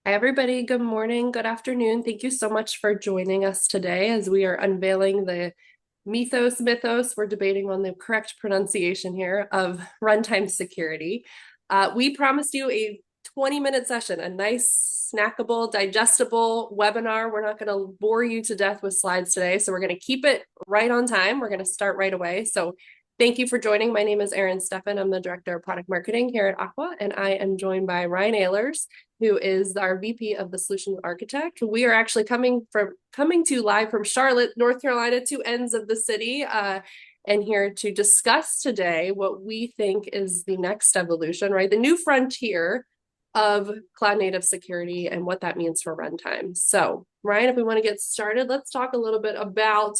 Hi, everybody. Good morning, good afternoon. Thank you so much for joining us today as we are unveiling the Mythos. We're debating on the correct pronunciation here of runtime security. We promised you a 20-minute session, a nice, snackable, digestible webinar. We're not going to bore you to death with slides today, so we're going to keep it right on time. We're going to start right away. So thank you for joining. My name is Erin Stephan. I'm the Director of Product Marketing here at Aqua, and I am joined by Ryan Ahlers, who is our VP of the Solutions Architect. We are actually coming to you live from Charlotte, North Carolina, two ends of the city, and here to discuss today what we think is the next evolution, right? The new frontier of cloud native security and what that means for runtime. So, Ryan, if we want to get started, let's talk a little bit about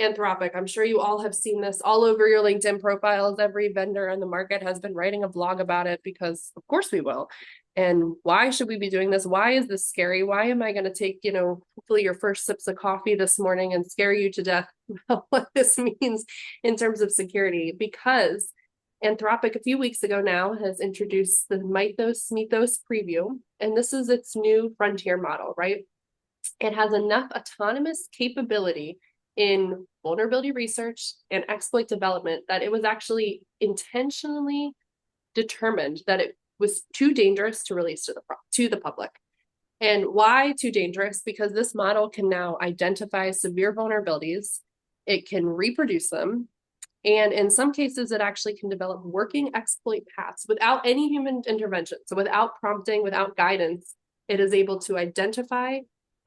Anthropic. I'm sure you all have seen this all over your LinkedIn profiles. Every vendor in the market has been writing a blog about it because, of course, we will. And why should we be doing this? Why is this scary? Why am I going to take, hopefully your first sips of coffee this morning and scare you to death about what this means in terms of security? Because Anthropic, a few weeks ago now, has introduced the Mythos preview, and this is its new frontier model, right? It has enough autonomous capability in vulnerability research and exploit development that it was actually intentionally determined that it was too dangerous to release to the public. And why too dangerous? Because this model can now identify severe vulnerabilities, it can reproduce them, and in some cases, it actually can develop working exploit paths without any human intervention. So without prompting, without guidance, it is able to identify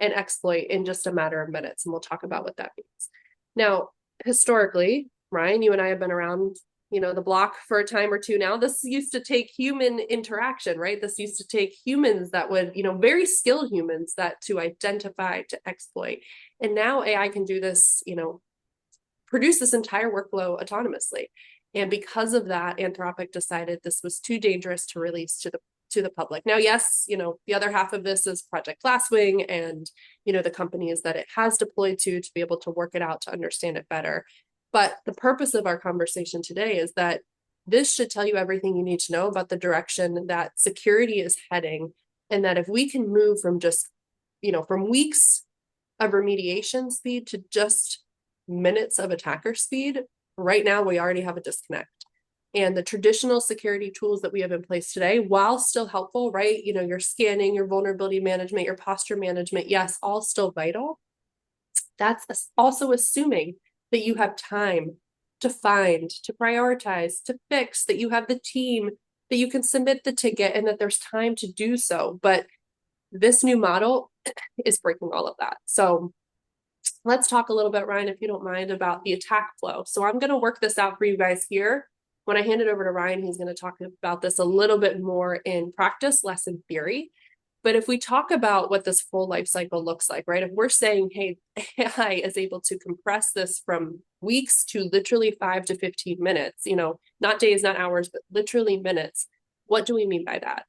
and exploit in just a matter of minutes. And we'll talk about what that means. Now, historically, Ryan, you and I have been around, the block for a time or two now. This used to take human interaction, right? This used to take humans that would, very skilled humans that to identify, to exploit. And now AI can do this, produce this entire workflow autonomously. And because of that, Anthropic decided this was too dangerous to release to the public. Now, yes, the other half of this is Project Glasswing and, the companies that it has deployed to be able to work it out, to understand it better. But the purpose of our conversation today is that this should tell you everything you need to know about the direction that security is heading. And that if we can move from just, from weeks of remediation speed to just minutes of attacker speed, right now we already have a disconnect. And the traditional security tools that we have in place today, while still helpful, right? Your scanning, your vulnerability management, your posture management, yes, all still vital. That's also assuming that you have time to find, to prioritize, to fix, that you have the team, that you can submit the ticket, and that there's time to do so. But this new model is breaking all of that. So let's talk a little bit, Ryan, if you don't mind, about the attack flow. So I'm going to work this out for you guys here. When I hand it over to Ryan, he's going to talk about this a little bit more in practice, less in theory. But if we talk about what this full life cycle looks like, right? If we're saying, hey, AI is able to compress this from weeks to literally 5 to 15 minutes, not days, not hours, but literally minutes, what do we mean by that?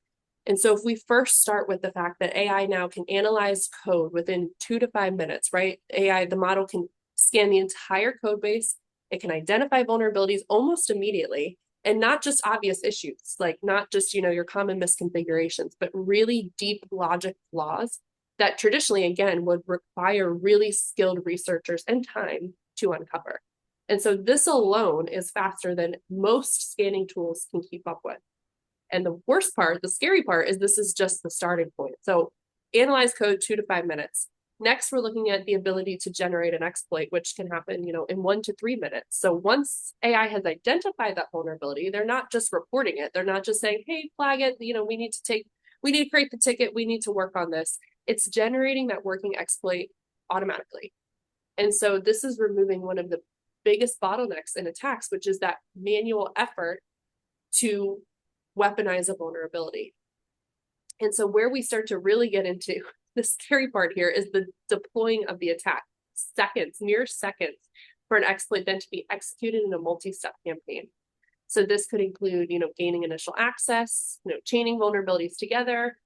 And so if we first start with the fact that AI now can analyze code within 2 to 5 minutes, right? AI, the model can scan the entire code base. It can identify vulnerabilities almost immediately, and not just obvious issues, like not just, your common misconfigurations, but really deep logic flaws that traditionally, again, would require really skilled researchers and time to uncover. And so this alone is faster than most scanning tools can keep up with. And the worst part, the scary part, is this is just the starting point. So analyze code 2 to 5 minutes. Next, we're looking at the ability to generate an exploit, which can happen, in 1 to 3 minutes. So once AI has identified that vulnerability, they're not just reporting it. They're not just saying, hey, flag it, we need to create the ticket, we need to work on this. It's generating that working exploit automatically. And so this is removing one of the biggest bottlenecks in attacks, which is that manual effort to weaponize a vulnerability. And so where we start to really get into the scary part here is the deploying of the attack. Mere seconds for an exploit then to be executed in a multi-step campaign. So this could include, gaining initial access, chaining vulnerabilities together,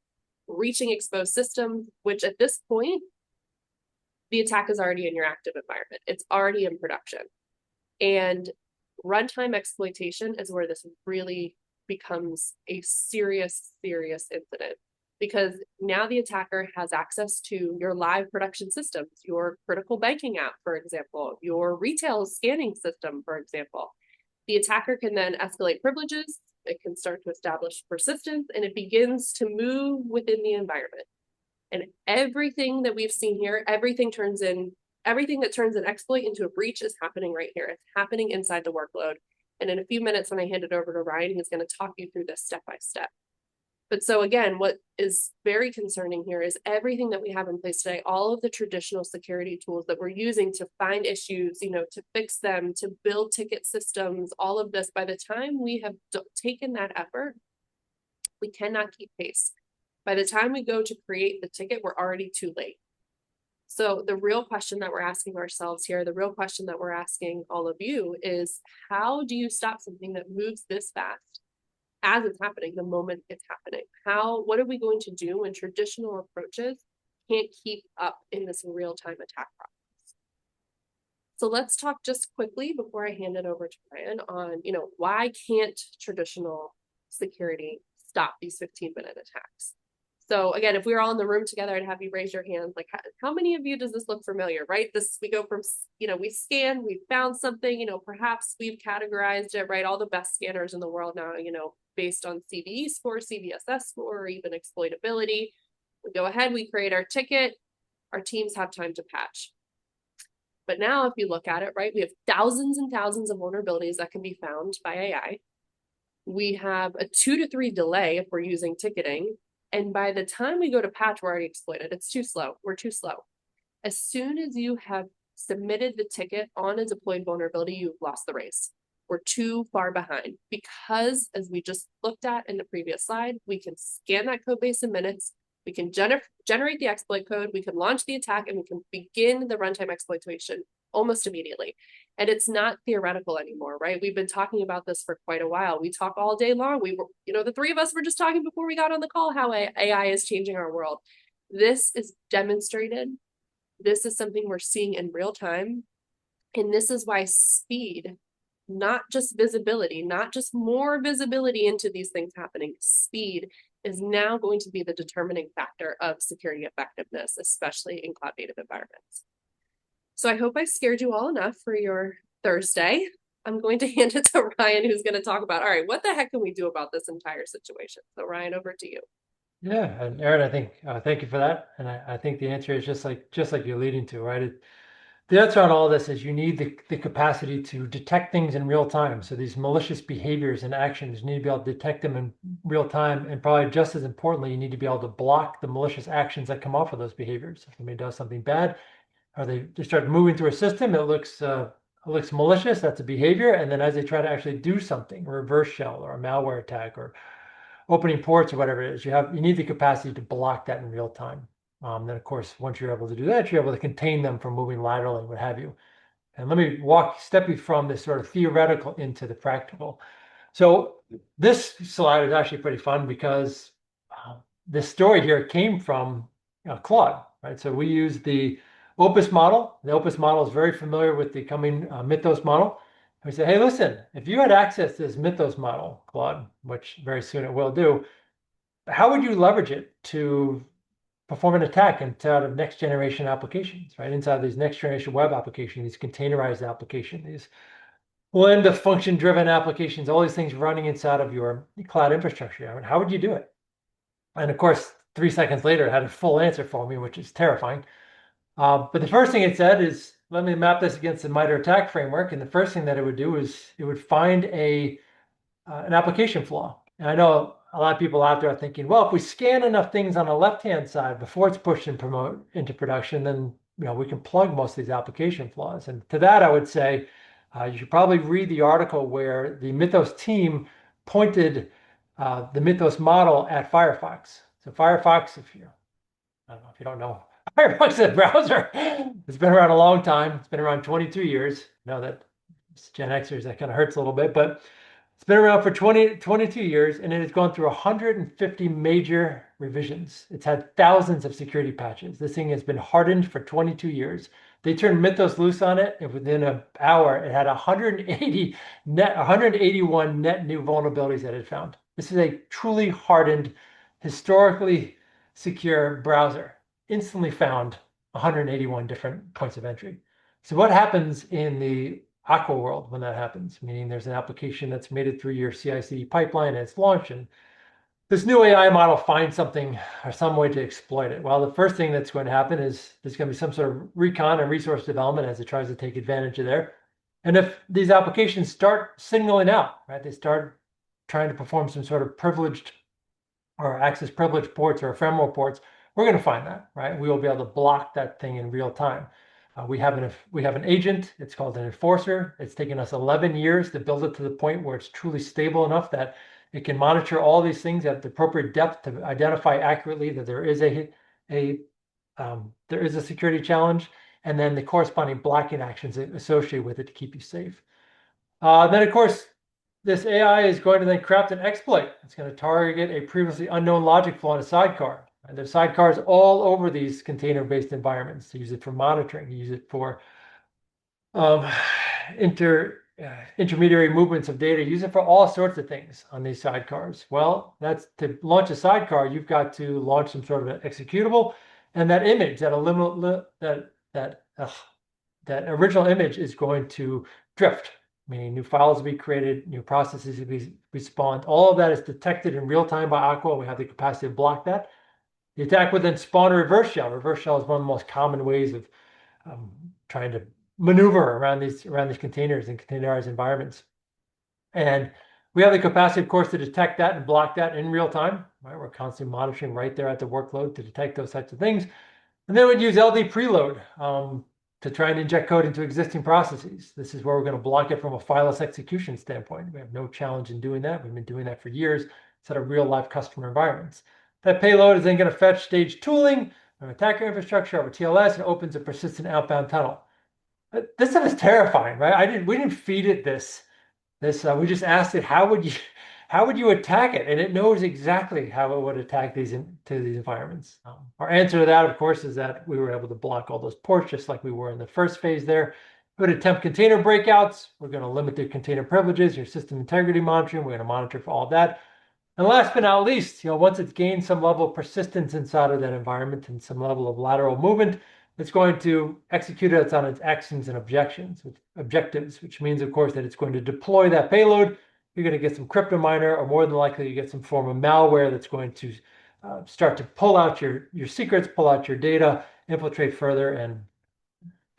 reaching exposed systems, which at this point, the attack is already in your active environment. It's already in production. And runtime exploitation is where this really becomes a serious incident. because now the attacker has access to your live production systems, your critical banking app, for example, your retail scanning system, for example. The attacker can then escalate privileges, it can start to establish persistence, and it begins to move within the environment. And everything that we've seen here, everything that turns an exploit into a breach is happening right here. It's happening inside the workload. And in a few minutes, when I hand it over to Ryan, he's going to talk you through this step by step. But so again, what is very concerning here is everything that we have in place today, all of the traditional security tools that we're using to find issues, to fix them, to build ticket systems, all of this, by the time we have taken that effort, we cannot keep pace. By the time we go to create the ticket, we're already too late. So the real question that we're asking ourselves here, the real question that we're asking all of you is, how do you stop something that moves this fast as it's happening, the moment it's happening? What are we going to do when traditional approaches can't keep up in this real-time attack process? So let's talk just quickly before I hand it over to Ryan on, why can't traditional security stop these 15-minute attacks? So again, if we were all in the room together, I'd have you raise your hands. Like, how many of you does this look familiar, right? We go from, we scan, we found something, perhaps we've categorized it, right? All the best scanners in the world now, based on CVE score, CVSS score, or even exploitability. We go ahead, we create our ticket, our teams have time to patch. But now if you look at it, right, we have thousands and thousands of vulnerabilities that can be found by AI. We have a 2 to 3 delay if we're using ticketing. And by the time we go to patch, we're already exploited. It's too slow. We're too slow. As soon as you have submitted the ticket on a deployed vulnerability, you've lost the race. We're too far behind because, as we just looked at in the previous slide, we can scan that code base in minutes. We can generate the exploit code. We can launch the attack, and we can begin the runtime exploitation almost immediately. And it's not theoretical anymore, right? We've been talking about this for quite a while. We talk all day long. We were, the three of us were just talking before we got on the call how AI is changing our world. This is demonstrated. This is something we're seeing in real time. And this is why speed, not just visibility, not just more visibility into these things happening, speed is now going to be the determining factor of security effectiveness, especially in cloud-native environments. So I hope I scared you all enough for your Thursday. I'm going to hand it to Ryan, who's going to talk about, all right, what the heck can we do about this entire situation? So Ryan, over to you. Yeah, and Erin, I think thank you for that. And I think the answer is just like you're leading to, right? The answer on all this is you need the capacity to detect things in real time. So these malicious behaviors and actions, you need to be able to detect them in real time. And probably just as importantly, you need to be able to block the malicious actions that come off of those behaviors. If somebody does something bad, or they start moving through a system, it looks malicious, that's a behavior. And then as they try to actually do something, a reverse shell or a malware attack or opening ports or whatever it is, you need the capacity to block that in real time. Then of course, once you're able to do that, you're able to contain them from moving laterally, what have you. And let me step you from this sort of theoretical into the practical. So this slide is actually pretty fun because this story here came from Claude, right? So we use the Opus model. The Opus model is very familiar with the coming Mythos model. And we say, hey, listen, if you had access to this Mythos model, Claude, which very soon it will do, how would you leverage it to perform an attack inside of next generation applications, right? Inside these next generation web applications, these containerized applications, these blend of function driven applications, all these things running inside of your cloud infrastructure. I mean, how would you do it? And of course, 3 seconds later, it had a full answer for me, which is terrifying. But the first thing it said is, let me map this against the MITRE ATT&CK framework. And the first thing that it would do is it would find an application flaw. And I know a lot of people out there are thinking, well, if we scan enough things on the left-hand side before it's pushed and promote into production, then we can plug most of these application flaws. And to that, I would say you should probably read the article where the Mythos team pointed the Mythos model at Firefox. So Firefox, I don't know if you don't know, Firefox is a browser. It's been around a long time. It's been around 22 years. I know that Gen Xers, that kind of hurts a little bit, but it's been around for 22 years, and it has gone through 150 major revisions. It's had thousands of security patches. This thing has been hardened for 22 years. They turned Mythos loose on it, and within an hour, it had 181 net new vulnerabilities that it found. This is a truly hardened, historically secure browser instantly found 181 different points of entry. So what happens in the Aqua world when that happens? Meaning there's an application that's made it through your CI/CD pipeline and it's launched, and this new AI model finds something or some way to exploit it. Well, the first thing that's going to happen is there's going to be some sort of recon and resource development as it tries to take advantage of there. And if these applications start signaling out, right, they start trying to perform some sort of privileged or access privileged ports or ephemeral ports, we're going to find that, right? We will be able to block that thing in real time. We have an agent. It's called an enforcer. It's taken us 11 years to build it to the point where it's truly stable enough that it can monitor all these things at the appropriate depth to identify accurately that there is a security challenge, and then the corresponding blocking actions associated with it to keep you safe. Then, of course, this AI is going to then craft an exploit. It's going to target a previously unknown logic flaw in a sidecar. And there's sidecars all over these container-based environments. You use it for monitoring. You use it for um, intermediary movements of data. Use it for all sorts of things on these sidecars. Well, that's to launch a sidecar, you've got to launch some sort of an executable, and that image, that original image is going to drift, meaning new files will be created, new processes will be respawned. All of that is detected in real time by Aqua. We have the capacity to block that. The attack would then spawn a reverse shell. Reverse shell is one of the most common ways of trying to maneuver around these containers and containerized environments. And we have the capacity, of course, to detect that and block that in real time. Right? We're constantly monitoring right there at the workload to detect those types of things. And then we'd use LD preload to try and inject code into existing processes. This is where we're going to block it from a fileless execution standpoint. We have no challenge in doing that. We've been doing that for years. It's at a real life customer environments. That payload is then going to fetch stage tooling from attacker infrastructure over TLS and opens a persistent outbound tunnel. This stuff is terrifying, right? We didn't feed it this. We just asked it, how would you attack it? And it knows exactly how it would attack these environments. Our answer to that, of course, is that we were able to block all those ports just like we were in the first phase there. We would attempt container breakouts. We're going to limit the container privileges, your system integrity monitoring. We're going to monitor for all of that. And last but not least, once it's gained some level of persistence inside of that environment and some level of lateral movement, it's going to execute it on its actions and objectives, which means, of course, that it's going to deploy that payload. You're going to get some crypto miner, or more than likely, you get some form of malware that's going to start to pull out your secrets, pull out your data, infiltrate further, and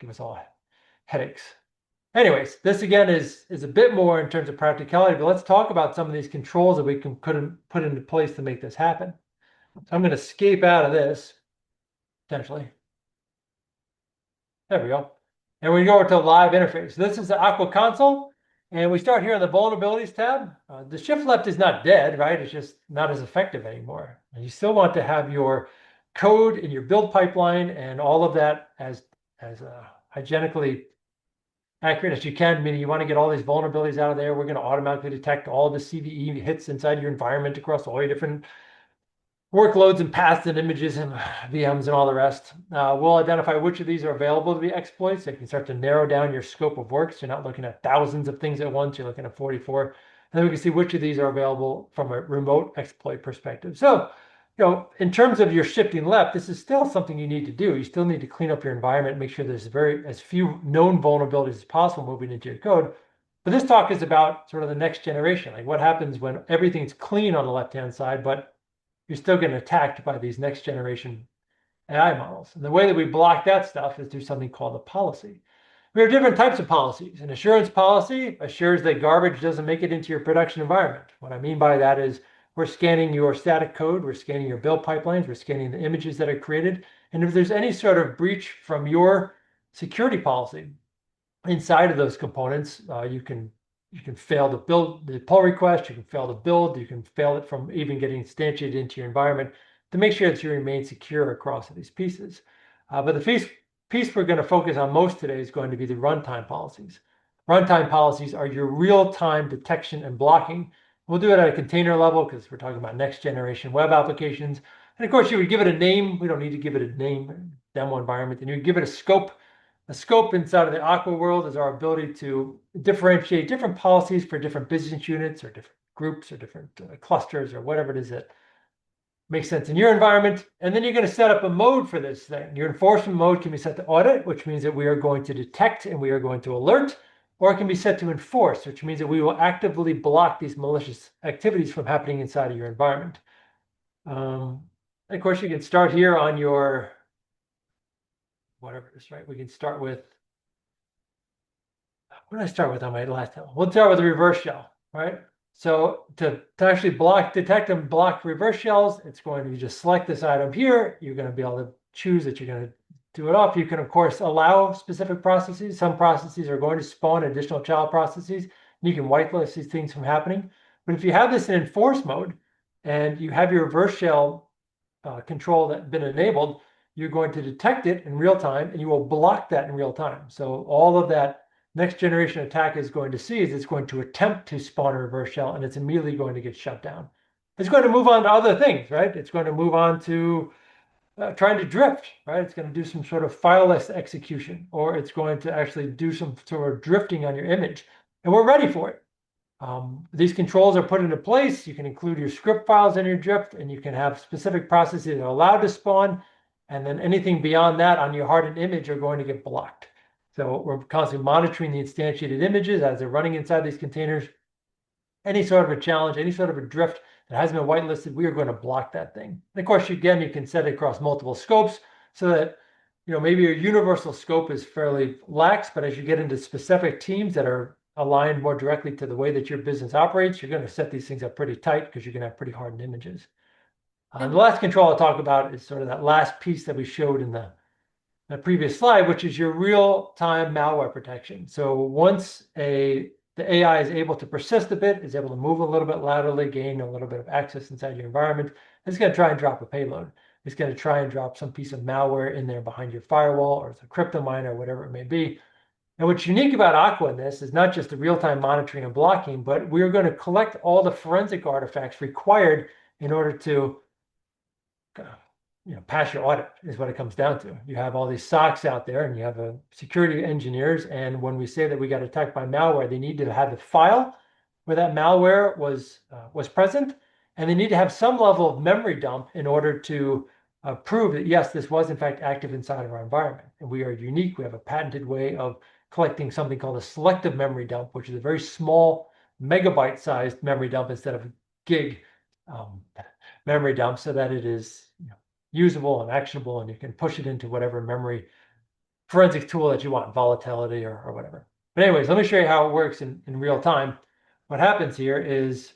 give us all headaches. Anyways, this again is a bit more in terms of practicality, but let's talk about some of these controls that we can put into place to make this happen. So I'm going to escape out of this, potentially. There we go. And we go over to live interface. This is the Aqua console, and we start here on the vulnerabilities tab. The shift left is not dead, right? It's just not as effective anymore. And you still want to have your code in your build pipeline and all of that as hygienically accurate as you can, meaning you want to get all these vulnerabilities out of there. We're going to automatically detect all the CVE hits inside your environment across all your different workloads and paths and images and VMs and all the rest. We'll identify which of these are available to be exploits. So you can start to narrow down your scope of work. So you're not looking at thousands of things at once. You're looking at 44. And then we can see which of these are available from a remote exploit perspective. So, in terms of your shifting left, this is still something you need to do. You still need to clean up your environment, make sure there's as few known vulnerabilities as possible moving into your code. But this talk is about sort of the next generation, like what happens when everything's clean on the left-hand side, but you're still getting attacked by these next generation AI models. And the way that we block that stuff is through something called a policy. We have different types of policies. An assurance policy assures that garbage doesn't make it into your production environment. What I mean by that is we're scanning your static code, we're scanning your build pipelines, we're scanning the images that are created. And if there's any sort of breach from your security policy inside of those components, you can fail to build the pull request, you can fail to build, you can fail it from even getting instantiated into your environment to make sure that you remain secure across these pieces. But the piece we're going to focus on most today is going to be the runtime policies. Runtime policies are your real-time detection and blocking. We'll do it at a container level because we're talking about next generation web applications. And of course, you would give it a name. We don't need to give it a name, demo environment, and you would give it a scope. A scope inside of the Aqua world is our ability to differentiate different policies for different business units or different groups or different clusters or whatever it is that makes sense in your environment. And then you're going to set up a mode for this thing. Your enforcement mode can be set to audit, which means that we are going to detect and we are going to alert, or it can be set to enforce, which means that we will actively block these malicious activities from happening inside of your environment. Of course, you can start here on your, whatever it is, right? We can start with, what did I start with on my last one? We'll start with the reverse shell, right? So to actually detect and block reverse shells, it's going to be just select this item here. You're going to be able to choose that you're going to do it off. You can, of course, allow specific processes. Some processes are going to spawn additional child processes. You can whitelist these things from happening. But if you have this in enforce mode and you have your reverse shell control that been enabled, you're going to detect it in real time and you will block that in real time. So all of that next generation attack is going to see is it's going to attempt to spawn a reverse shell and it's immediately going to get shut down. It's going to move on to other things, right? It's going to move on to trying to drift, right? It's going to do some sort of fileless execution, or it's going to actually do some sort of drifting on your image. And we're ready for it. These controls are put into place. You can include your script files in your drift, and you can have specific processes that are allowed to spawn. And then anything beyond that on your hardened image are going to get blocked. So we're constantly monitoring the instantiated images as they're running inside these containers. Any sort of a challenge, any sort of a drift that hasn't been whitelisted, we are going to block that thing. And of course, again, you can set it across multiple scopes so that maybe your universal scope is fairly lax, but as you get into specific teams that are aligned more directly to the way that your business operates, you're going to set these things up pretty tight because you're going to have pretty hardened images. The last control I'll talk about is sort of that last piece that we showed in the previous slide, which is your real-time malware protection. So once the AI is able to persist a bit, is able to move a little bit laterally, gain a little bit of access inside your environment, it's going to try and drop a payload. It's going to try and drop some piece of malware in there behind your firewall, or it's a crypto miner, or whatever it may be. And what's unique about Aqua in this is not just the real-time monitoring and blocking, but we're going to collect all the forensic artifacts required in order to pass your audit is what it comes down to. You have all these SOCs out there and you have security engineers. And when we say that we got attacked by malware, they need to have the file where that malware was present. And they need to have some level of memory dump in order to prove that, yes, this was in fact active inside of our environment. And we are unique. We have a patented way of collecting something called a selective memory dump, which is a very small megabyte sized memory dump instead of a gig memory dump, so that it is usable and actionable, and you can push it into whatever memory forensic tool that you want, volatility or whatever. But anyways, let me show you how it works in real time. What happens here is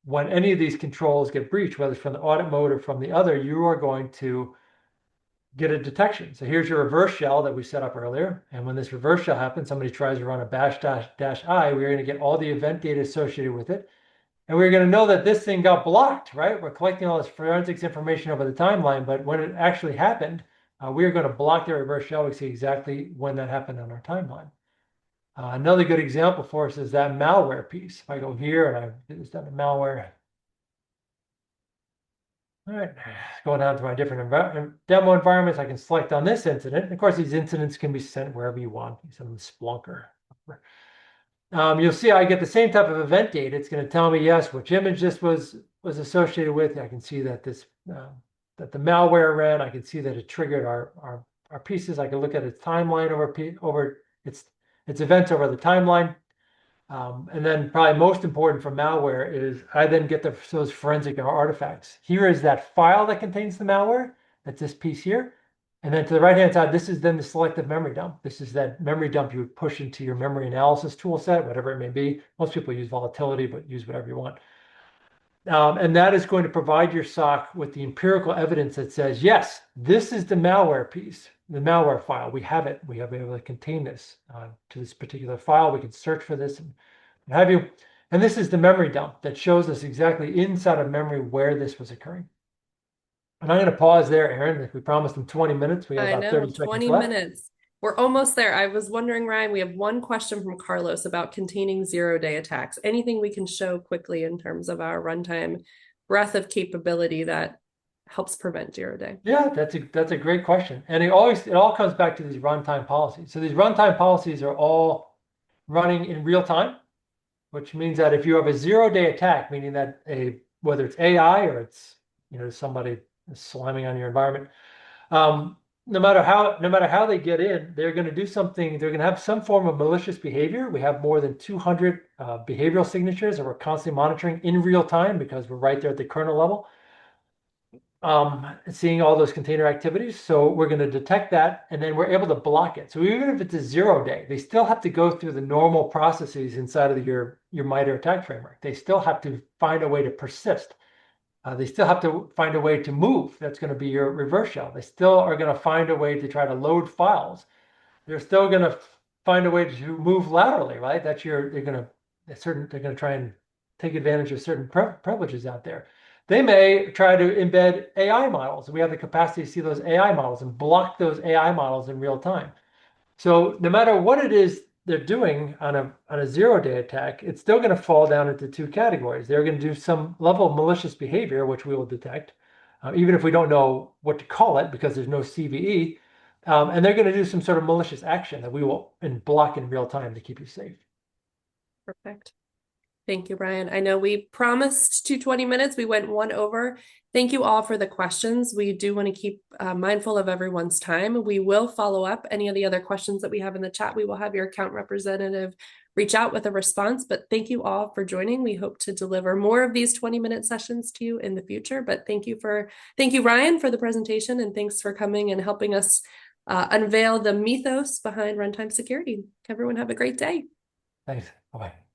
when any of these controls get breached, whether it's from the audit mode or from the other, you are going to get a detection. So here's your reverse shell that we set up earlier. And when this reverse shell happens, somebody tries to run a bash dash I, we're going to get all the event data associated with it. And we're going to know that this thing got blocked, right? We're collecting all this forensics information over the timeline, but when it actually happened, we're going to block the reverse shell. We see exactly when that happened on our timeline. Another good example for us is that malware piece. If I go here and I did this down to malware. All right, going down to my different demo environments, I can select on this incident. And of course, these incidents can be sent wherever you want. You send them to Splunker. You'll see I get the same type of event data. It's going to tell me, yes, which image this was associated with. I can see that that the malware ran. I can see that it triggered our pieces. I can look at its timeline over its events over the timeline. And then probably most important for malware is I then get those forensic artifacts. Here is that file that contains the malware. That's this piece here. And then to the right-hand side, this is then the selective memory dump. This is that memory dump you would push into your memory analysis tool set, whatever it may be. Most people use volatility, but use whatever you want. And that is going to provide your SOC with the empirical evidence that says, yes, this is the malware piece, the malware file. We have it. We have been able to contain this to this particular file. We can search for this and have you. And this is the memory dump that shows us exactly inside of memory where this was occurring. And I'm going to pause there, Erin. If we promised them 20 minutes, we have about 30 seconds 20 left. minutes. We're almost there. I was wondering, Ryan, we have one question from Carlos about containing zero-day attacks. Anything we can show quickly in terms of our runtime breadth of capability that helps prevent zero-day? Yeah, that's a great question. And it all comes back to these runtime policies. So these runtime policies are all running in real time, which means that if you have a zero-day attack, meaning that whether it's AI or it's, somebody slamming on your environment. No matter how they get in, they're going to do something. They're going to have some form of malicious behavior. We have more than 200 behavioral signatures that we're constantly monitoring in real time because we're right there at the kernel level, seeing all those container activities. So we're going to detect that, and then we're able to block it. So even if it's a 0-day, they still have to go through the normal processes inside of your MITRE attack framework. They still have to find a way to persist. They still have to find a way to move. That's going to be your reverse shell. They still are going to find a way to try to load files. They're still going to find a way to move laterally, right? They're going to try and take advantage of certain privileges out there. They may try to embed AI models. We have the capacity to see those AI models and block those AI models in real time. So no matter what it is they're doing on a 0-day attack, it's still going to fall down into two categories. They're going to do some level of malicious behavior, which we will detect, even if we don't know what to call it because there's no CVE. And they're going to do some sort of malicious action that we will block in real time to keep you safe. Perfect. Thank you, Brian. I know we promised 20 minutes. We went one over. Thank you all for the questions. We do want to keep mindful of everyone's time. We will follow up any of the other questions that we have in the chat. We will have your account representative reach out with a response, but thank you all for joining. We hope to deliver more of these 20-minute sessions to you in the future, but thank you, Ryan, for the presentation, and thanks for coming and helping us unveil the mythos behind runtime security. Everyone have a great day. Thanks. Bye-bye.